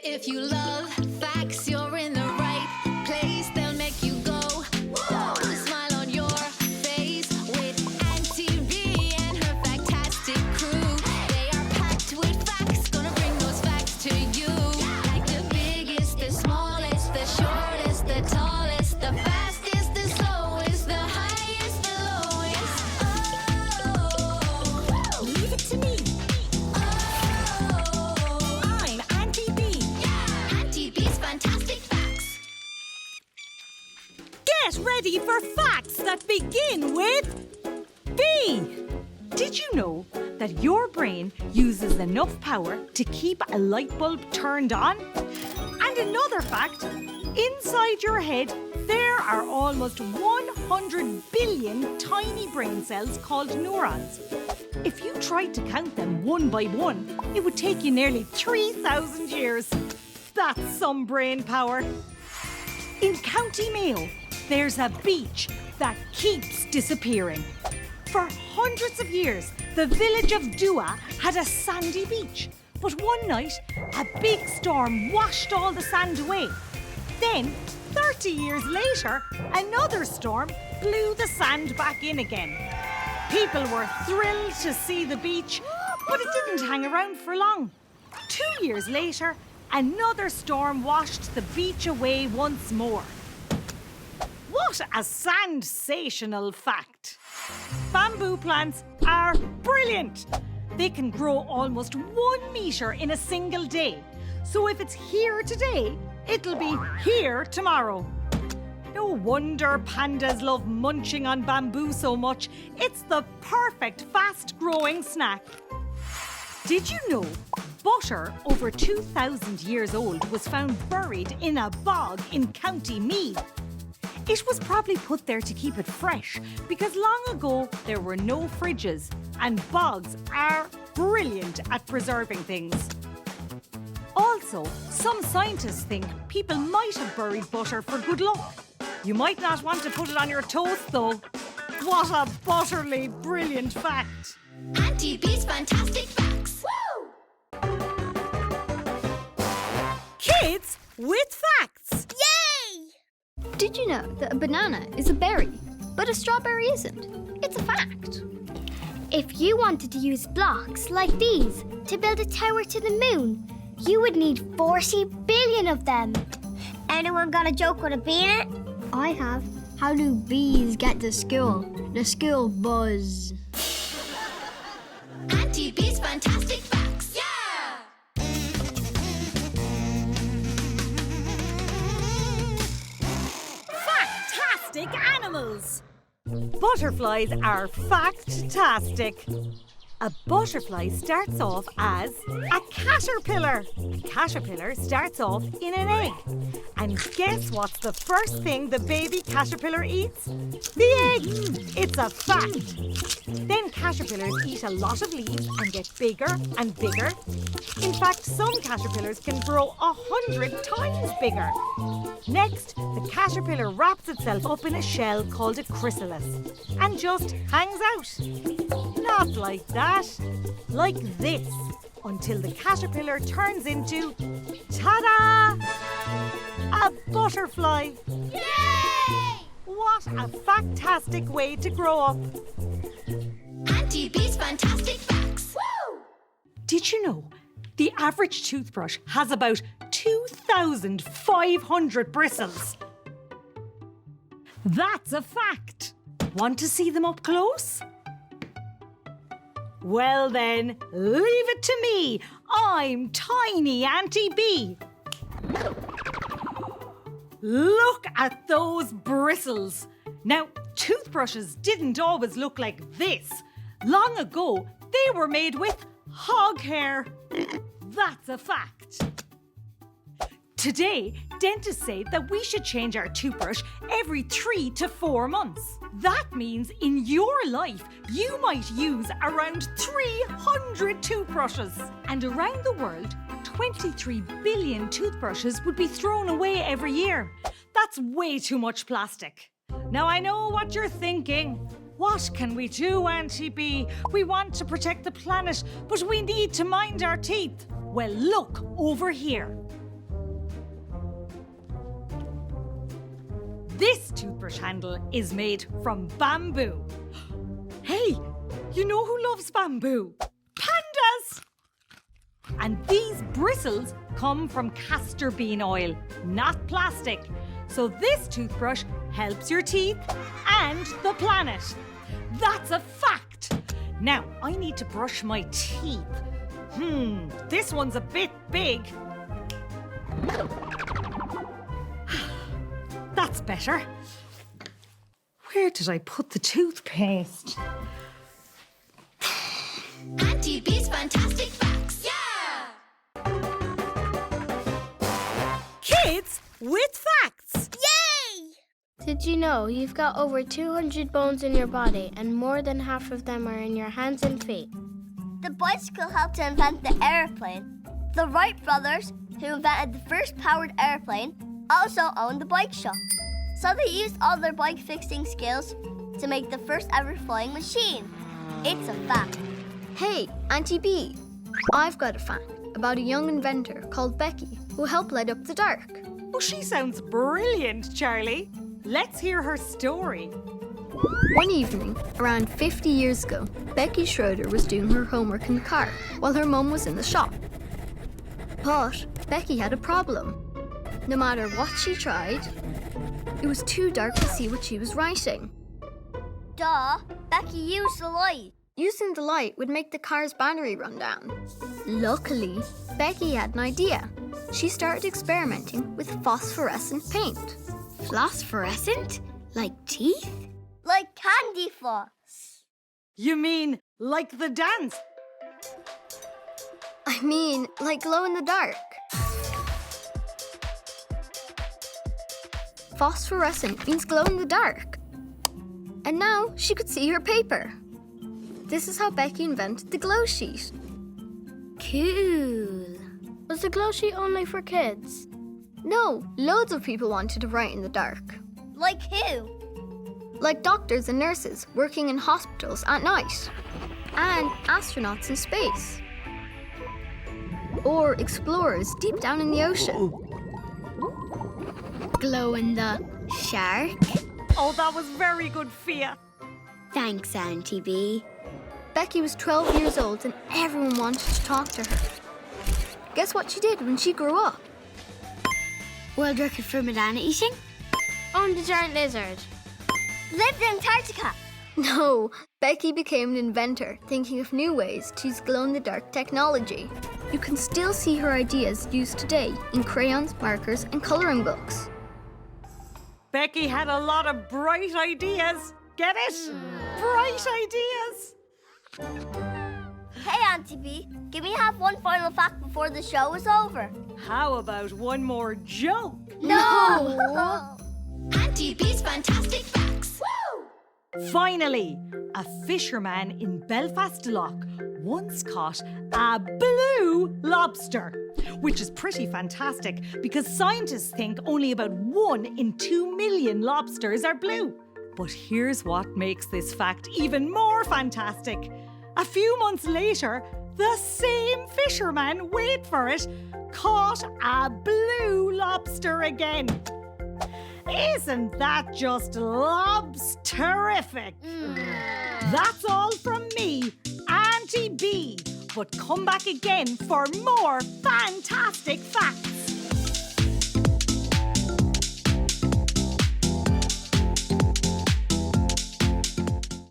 If you love facts, you're in the right place. They'll make you go, whoa, with a smile on your face. With Auntie B and her fantastic crew, they are packed with facts, gonna bring those facts to you. Like the biggest, the smallest, the shortest, the tallest, the fastest, the slowest, the highest, the lowest. Oh, leave it to me. I'm Auntie B. Yeah, Auntie B's Fantastic Facts. Get ready for facts that begin with B. Did you know that your brain uses enough power to keep a light bulb turned on? And another fact, inside your head there are almost 100 billion tiny brain cells called neurons. If you tried to count them one by one, it would take you nearly 3,000 years. That's some brain power. In County Mayo, there's a beach that keeps disappearing. For hundreds of years, the village of Dua had a sandy beach. But one night, a big storm washed all the sand away. Then, 30 years later, another storm blew the sand back in again. People were thrilled to see the beach, but it didn't hang around for long. 2 years later, another storm washed the beach away once more. What a sensational fact! Bamboo plants are brilliant. They can grow almost 1 metre in a single day. So if it's here today, it'll be here tomorrow. No wonder pandas love munching on bamboo so much. It's the perfect fast-growing snack. Did you know butter over 2,000 years old was found buried in a bog in County Meath? It was probably put there to keep it fresh because long ago there were no fridges and bogs are brilliant at preserving things. Also, some scientists think people might have buried butter for good luck. You might not want to put it on your toast though. What a butterly brilliant fact! Auntie B's Fantastic Facts. Woo! Kids with facts! Yay! Did you know that a banana is a berry, but a strawberry isn't? It's a fact. If you wanted to use blocks like these to build a tower to the moon, you would need 40 billion of them. Anyone got a joke with a bee in it? I have. How do bees get to school? The school buzz. Auntie B's Fantastic Facts. Yeah! Fantastic animals! Butterflies are fact-tastic. A butterfly starts off as a caterpillar. A caterpillar starts off in an egg. And guess what's the first thing the baby caterpillar eats? The egg! It's a fact. Then caterpillars eat a lot of leaves and get bigger and bigger. In fact, some caterpillars can grow 100 times bigger. Next, the caterpillar wraps itself up in a shell called a chrysalis and just hangs out. Not like that, like this, until the caterpillar turns into, ta-da! A butterfly. Yay! What a fantastic way to grow up. Auntie B's Fantastic Facts. Woo! Did you know the average toothbrush has about 2,500 bristles? That's a fact. Want to see them up close? Well then, leave it to me. I'm tiny Auntie B. Look at those bristles. Now, toothbrushes didn't always look like this. Long ago, they were made with hog hair. That's a fact. Today, dentists say that we should change our toothbrush every 3 to 4 months. That means in your life, you might use around 300 toothbrushes. And around the world, 23 billion toothbrushes would be thrown away every year. That's way too much plastic. Now I know what you're thinking. What can we do, Auntie B? We want to protect the planet, but we need to mind our teeth. Well, look over here. This toothbrush handle is made from bamboo. Hey, you know who loves bamboo? Pandas! And these bristles come from castor bean oil, not plastic. So this toothbrush helps your teeth and the planet. That's a fact. Now, I need to brush my teeth. This one's a bit big. That's better. Where did I put the toothpaste? Auntie B's Fantastic Facts. Yeah! Kids with facts. Yay! Did you know you've got over 200 bones in your body and more than half of them are in your hands and feet? The bicycle helped to invent the airplane. The Wright brothers, who invented the first powered airplane, also owned the bike shop. So they used all their bike fixing skills to make the first ever flying machine. It's a fact. Hey, Auntie B, I've got a fact about a young inventor called Becky who helped light up the dark. Oh, she sounds brilliant, Charlie. Let's hear her story. One evening, around 50 years ago, Becky Schroeder was doing her homework in the car while her mum was in the shop. But Becky had a problem. No matter what she tried, it was too dark to see what she was writing. Duh, Becky used the light. Using the light would make the car's battery run down. Luckily, Becky had an idea. She started experimenting with phosphorescent paint. Phosphorescent? Like teeth? Like candy floss. You mean like the dance? I mean, like glow in the dark. Phosphorescent means glow in the dark. And now she could see her paper. This is how Becky invented the glow sheet. Cool. Was the glow sheet only for kids? No, loads of people wanted to write in the dark. Like who? Like doctors and nurses working in hospitals at night. And astronauts in space. Or explorers deep down in the ocean. Glow in the shark. Oh, that was very good, Fia. Thanks, Auntie B. Becky was 12 years old and everyone wanted to talk to her. Guess what she did when she grew up? World record for banana eating? Owned a giant lizard. Lived in Antarctica. No, Becky became an inventor, thinking of new ways to use glow-in-the-dark technology. You can still see her ideas used today in crayons, markers, and colouring books. Becky had a lot of bright ideas. Get it? Bright ideas. Hey, Auntie B, can we have one final fact before the show is over? How about one more joke? No! Auntie B's Fantastic Facts. Finally, a fisherman in Belfast Lough once caught a blue lobster, which is pretty fantastic because scientists think only about 1 in 2 million lobsters are blue. But here's what makes this fact even more fantastic. A few months later, the same fisherman, wait for it, caught a blue lobster again. Isn't that just lobsterific? That's all from me, Auntie B. But come back again for more fantastic facts.